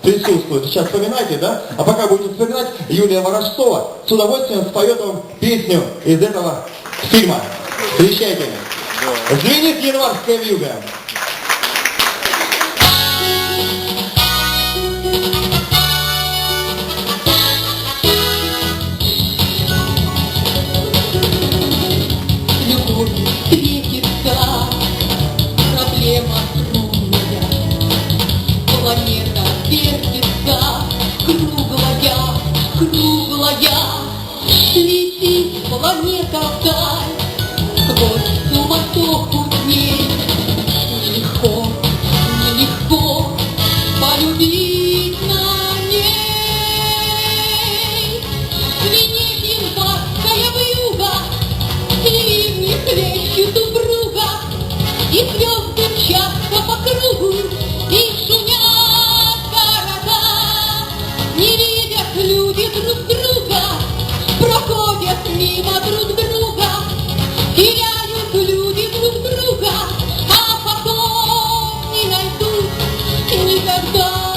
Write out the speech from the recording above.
присутствует. Сейчас вспоминайте, да? А пока будете вспоминать, Юлия Ворожцова с удовольствием споет вам песню из этого фильма. Встречайте. Звенит январская вьюга. Проблема трудная, планета вертится, круглая, круглая, летит планета вдаль, сквозь суматоху дней. Нелегко, нелегко полюбить на ней. Звенит январская вьюга, ливни хлещут упруга, и звезды мчатся по кругу, и шумят города. Не видят люди друг друга, проходят мимо друг друга, теряют люди друг друга, а потом не найдут никогда.